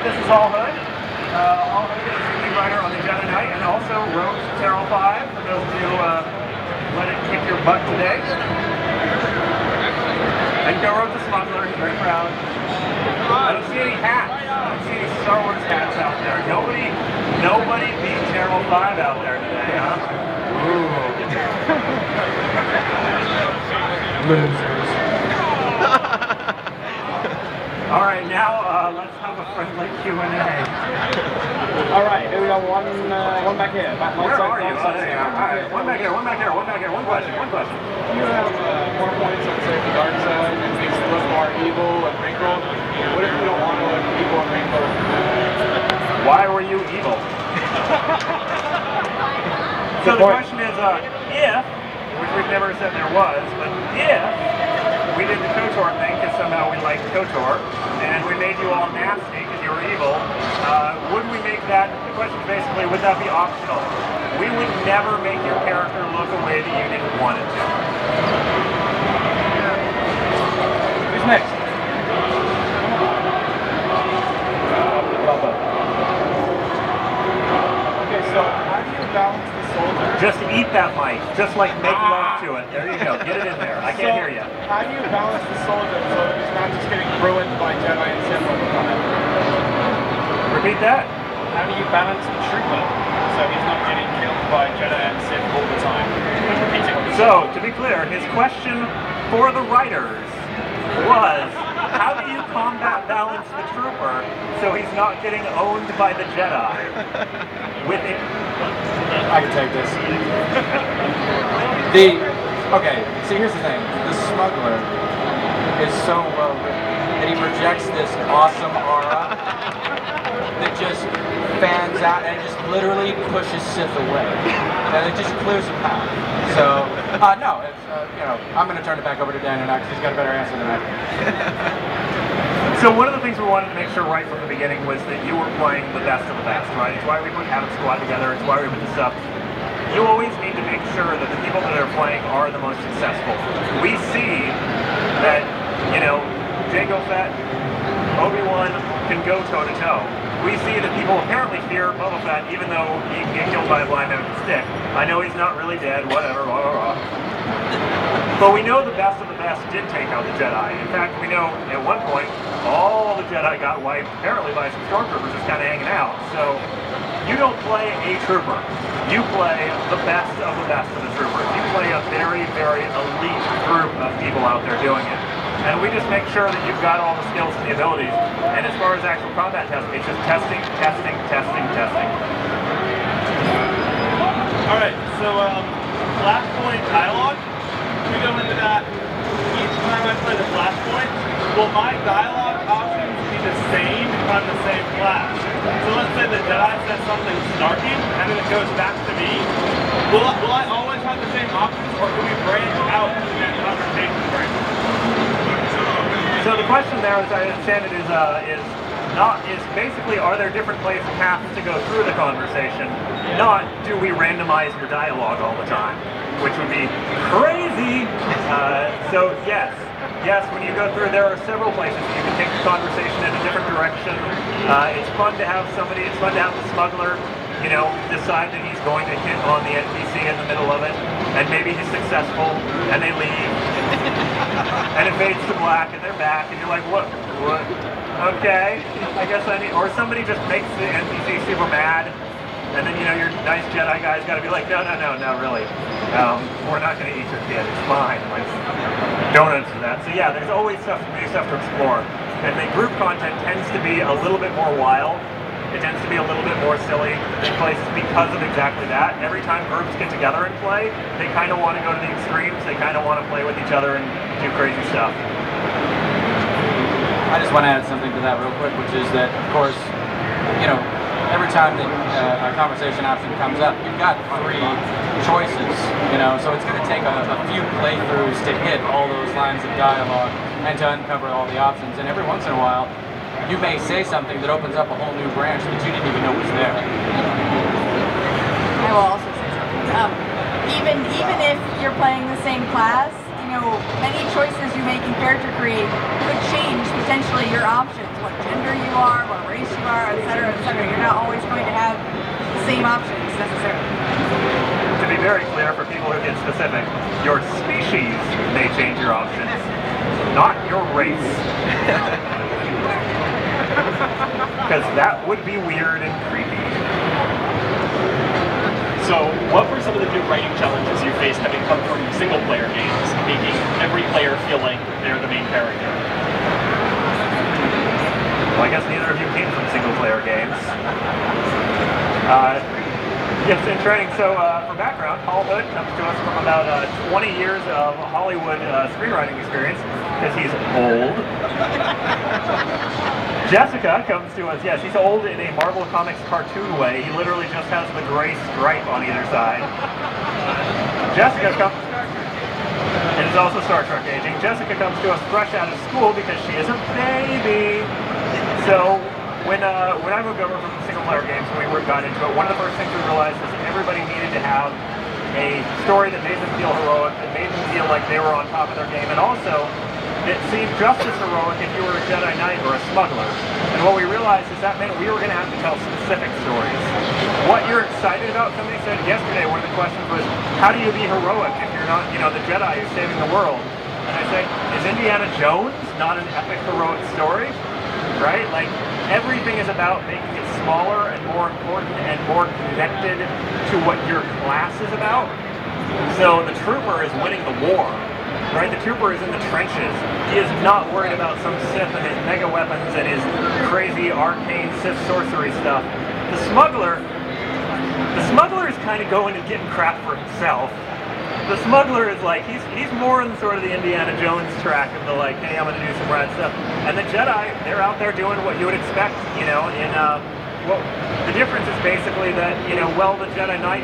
this is All Hood. All Hood is the lead writer on the Jedi Knight, and also wrote SWTOR 5, for those of you who let it kick your butt today. And go wrote The Smuggler, he's very proud. I don't see any hats. I don't see any Star Wars hats out there. Nobody beat SWTOR 5 out there today, huh? Ooh. Losers. All right, now let's have a friendly Q&A. All right, here we got one back here. Where are you? All right, one back here. One question. You have more points on, say, the dark side and makes it look more evil and wrinkled. What if you don't want to look evil and wrinkled? Why were you evil? So the question is, if, which we've never said there was, but if we did the KOTOR thing because somehow we liked KOTOR, and we made you all nasty because you were evil, would we make that, the question is basically, would that be optional? We would never make your character look a way that you didn't want it to. Who's next? Okay, so how do you balance the soldier? Just eat that mic. Just like make love to it. There you go. Get it in there. I can't hear you. How do you balance the soldier so that he's not just getting ruined by Jedi and Sith all the time? Repeat that. How do you balance the trooper so he's not getting killed by Jedi and Sith all the time? So, to be clear, his question for the writers was, how do you combat balance the trooper so he's not getting owned by the Jedi? With it. I can take this. Okay, see, here's the thing. The Smuggler is so well written that he projects this awesome aura that just fans out and it just literally pushes Sith away. And it just clears a path. So, no, it's, you know, I'm going to turn it back over to Dan now because he's got a better answer than I. So one of the things we wanted to make sure right from the beginning was that you were playing the best of the best, right? It's why we put Adam Squad together, it's why we put this up. You always need to make sure that the people that are playing are the most successful. We see that, you know, Jango Fett, Obi-Wan can go toe-to-toe. We see that people apparently fear Boba Fett even though he can get killed by a blind man with a stick. I know he's not really dead, whatever, blah, blah, blah. But we know the best of the best did take out the Jedi. In fact, we know at one point, all the Jedi got wiped, apparently by some stormtroopers just kind of hanging out. So, you don't play a trooper. You play the best of the troopers. You play a very, very elite group of people out there doing it. And we just make sure that you've got all the skills and the abilities. And as far as actual combat testing, it's just testing. Alright, so Flashpoint dialogue. We go into that each time I play the Flashpoint. Will my dialogue options be the same if I'm the same class? So let's say the Jedi says something snarky and then it goes back to me. Will I always have the same options or can we branch out in that conversation frame? So the question there, as I understand it, is basically, are there different paths to go through the conversation? Not, do we randomize your dialogue all the time, which would be crazy. So yes, when you go through, there are several places you can take the conversation in a different direction. It's fun to have somebody. It's fun to have the Smuggler, you know, decide that he's going to hit on the NPC in the middle of it, and maybe he's successful, and they leave. And it fades to black, and they're back, and you're like, what? Okay, I guess I need, or somebody just makes the NPC super mad, and then, you know, your nice Jedi guy's got to be like, no, really. We're not going to eat your kid, it's fine. Like, don't answer that. So yeah, there's always new stuff to explore. And the group content tends to be a little bit more wild. It tends to be a little bit more silly in places because of exactly that. Every time groups get together and play, they kind of want to go to the extremes. They kind of want to play with each other and do crazy stuff. I just want to add something to that real quick, which is that, of course, you know, every time that a conversation option comes up, you've got 3 choices, you know, so it's going to take a few playthroughs to hit all those lines of dialogue and to uncover all the options. And every once in a while, you may say something that opens up a whole new branch that you didn't even know was there. I will also say something. Even if you're playing the same class, many choices you make in character create could change potentially your options, what gender you are, what race you are, etc., etc. You're not always going to have the same options necessarily. To be very clear for people who get specific, your species may change your options, not your race. Because that would be weird and creepy. So, what were some of the new writing challenges you faced having come from single-player games, making every player feel like they're the main character? Well, I guess neither of you came from single-player games. Yes, in training. So, for background, Paul Hood comes to us from about 20 years of Hollywood screenwriting experience, because he's old. Jessica comes to us, yes, he's old in a Marvel Comics cartoon way. He literally just has the gray stripe on either side. Jessica comes, and is also Star Trek aging. Jessica comes to us fresh out of school because she is a baby. So, when I moved over from single-player games and we got into it, one of the first things we realized was that everybody needed to have a story that made them feel heroic, that made them feel like they were on top of their game, and also it seemed just as heroic if you were a Jedi Knight or a smuggler. And what we realized is that meant we were going to have to tell specific stories. What you're excited about, somebody said yesterday, one of the questions was, how do you be heroic if you're not, the Jedi who's saving the world? And I said, is Indiana Jones not an epic heroic story? Right? Like, everything is about making it smaller and more important and more connected to what your class is about. So the trooper is winning the war. Right, the trooper is in the trenches. He is not worried about some Sith and his mega weapons and his crazy arcane Sith sorcery stuff. The smuggler is kind of going and getting crap for himself. The smuggler is like, he's more in sort of the Indiana Jones track of the like, hey, I'm gonna do some rad stuff. And the Jedi, they're out there doing what you would expect, well, the difference is basically that, well, the Jedi Knight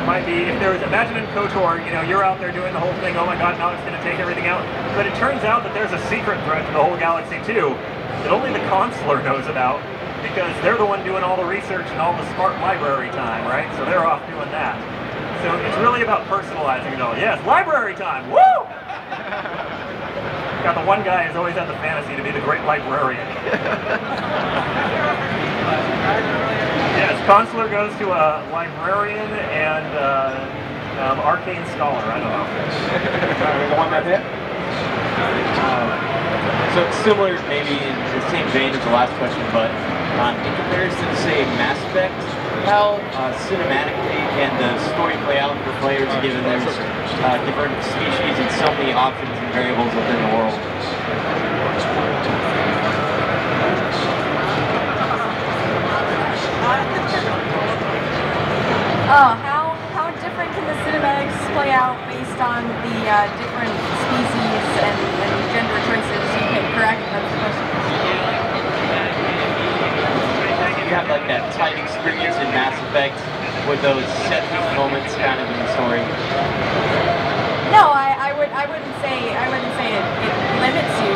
might be, if there was, imagine in KOTOR, you're out there doing the whole thing, oh my god, now it's going to take everything out. But it turns out that there's a secret threat to the whole galaxy too, that only the consular knows about, because they're the one doing all the research and all the smart library time, right? So they're off doing that. So it's really about personalizing it all. Yes, library time, woo! Got the one guy who's always had the fantasy to be the great librarian. Yes, consular goes to a librarian and arcane scholar. I don't know. The one that's it? So it's similar, maybe in the same vein as the last question, but in comparison to, say, Mass Effect, how cinematically can the story play out for players given there's different species and so many options and variables within the world? How different can the cinematics play out based on the different species and gender choices you pick, correct? That's the question. You have like that tight experience in Mass Effect with those set moments kind of in the story. No, I wouldn't say it limits you.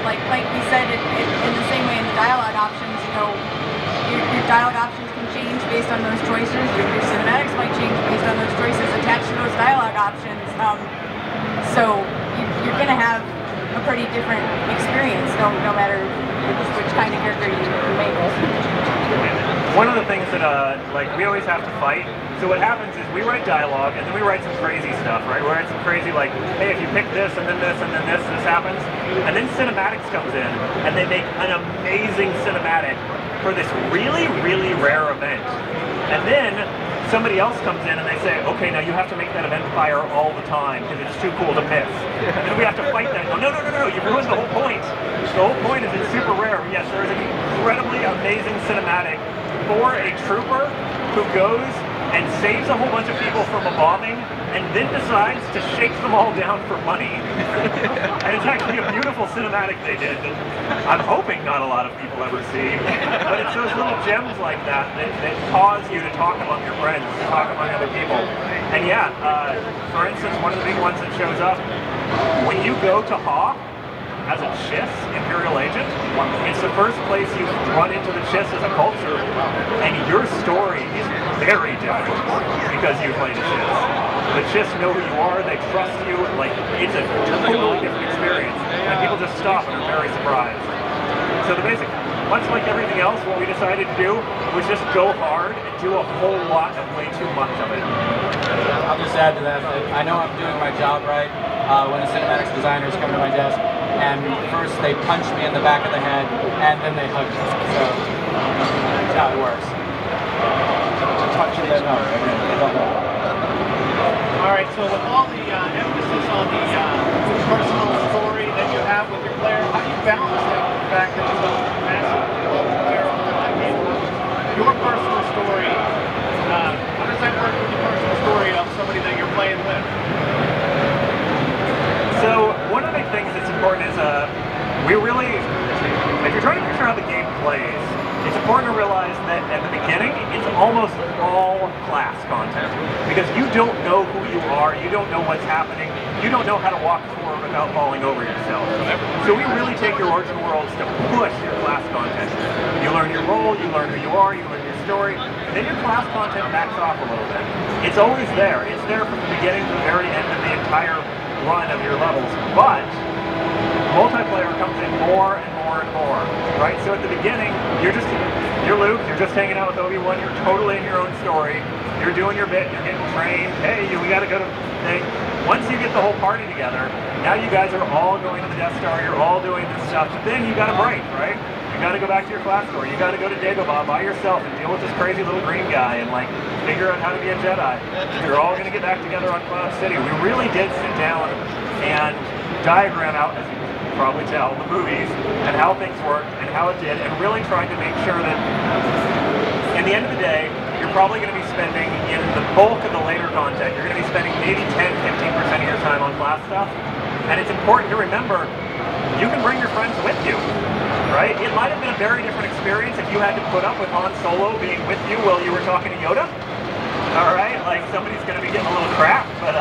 Like we said, in the same way in the dialogue options, your dialogue options can change based on those choices. Your cinematics might change based on those choices attached to those dialogue options. So you're going to have a pretty different experience, no matter which kind of character you make. One of the things that we always have to fight. So what happens is we write dialogue and then we write some crazy stuff, right? We write some crazy like, hey, if you pick this and then this and then this happens. And then cinematics comes in and they make an amazing cinematic for this really, really rare event. And then somebody else comes in and they say, okay, now you have to make that event fire all the time because it's too cool to miss. And then we have to fight that and go, no, you ruined the whole point. The whole point is it's super rare. Yes, there is an incredibly amazing cinematic for a trooper who goes and saves a whole bunch of people from a bombing and then decides to shake them all down for money. And it's actually a beautiful cinematic they did that I'm hoping not a lot of people ever see. But it's those little gems like that that cause you to talk among your friends, to talk among other people. And yeah, for instance, one of the big ones that shows up, when you go to Haw as a Chiss Imperial agent, it's the first place you run into the Chiss as a culture, and your story is very different because you played a Chiss. The Chiss know who you are, they trust you, like, it's a totally different experience. And people just stop and are very surprised. So the basic, much like everything else, what we decided to do was just go hard and do a whole lot of way too much of it. I'll just add to that, I know I'm doing my job right when the cinematics designers come to my desk, and first they punch me in the back of the head, and then they hug me. So that's how it works. Punching them up. All right, so with all the emphasis on the personal story that you have with your player, how do you balance that with the fact that you have a massive player online game? Your personal story, how does that work with the personal story of somebody that you're playing with? So one of the big things that's important is we really, if you're trying to picture how the game plays, it's important to realize that at the beginning, it's almost all class content. Because you don't know who you are, you don't know what's happening, you don't know how to walk forward without falling over yourself. So we really take your origin worlds to push your class content. You learn your role, you learn who you are, you learn your story, and then your class content backs off a little bit. It's always there. It's there from the beginning to the very end of the entire run of your levels. But multiplayer comes in more and more and more, right? So at the beginning, you're Luke, you're just hanging out with Obi-Wan, you're totally in your own story, you're doing your bit, you're getting trained, hey, we gotta go to thing. Once you get the whole party together, now you guys are all going to the Death Star, you're all doing this stuff, but then you gotta break, right? You gotta go back to your class store, you gotta go to Dagobah by yourself and deal with this crazy little green guy and like figure out how to be a Jedi. You're all gonna get back together on Cloud City. We really did sit down and diagram out, as you can probably tell, the movies and how things worked and how it did, and really trying to make sure that in the end of the day, you're probably going to be spending, in the bulk of the later content, you're going to be spending maybe 10-15% of your time on class stuff. And it's important to remember, you can bring your friends with you, right? It might have been a very different experience if you had to put up with Han Solo being with you while you were talking to Yoda. All right, like somebody's going to be getting a little crap, but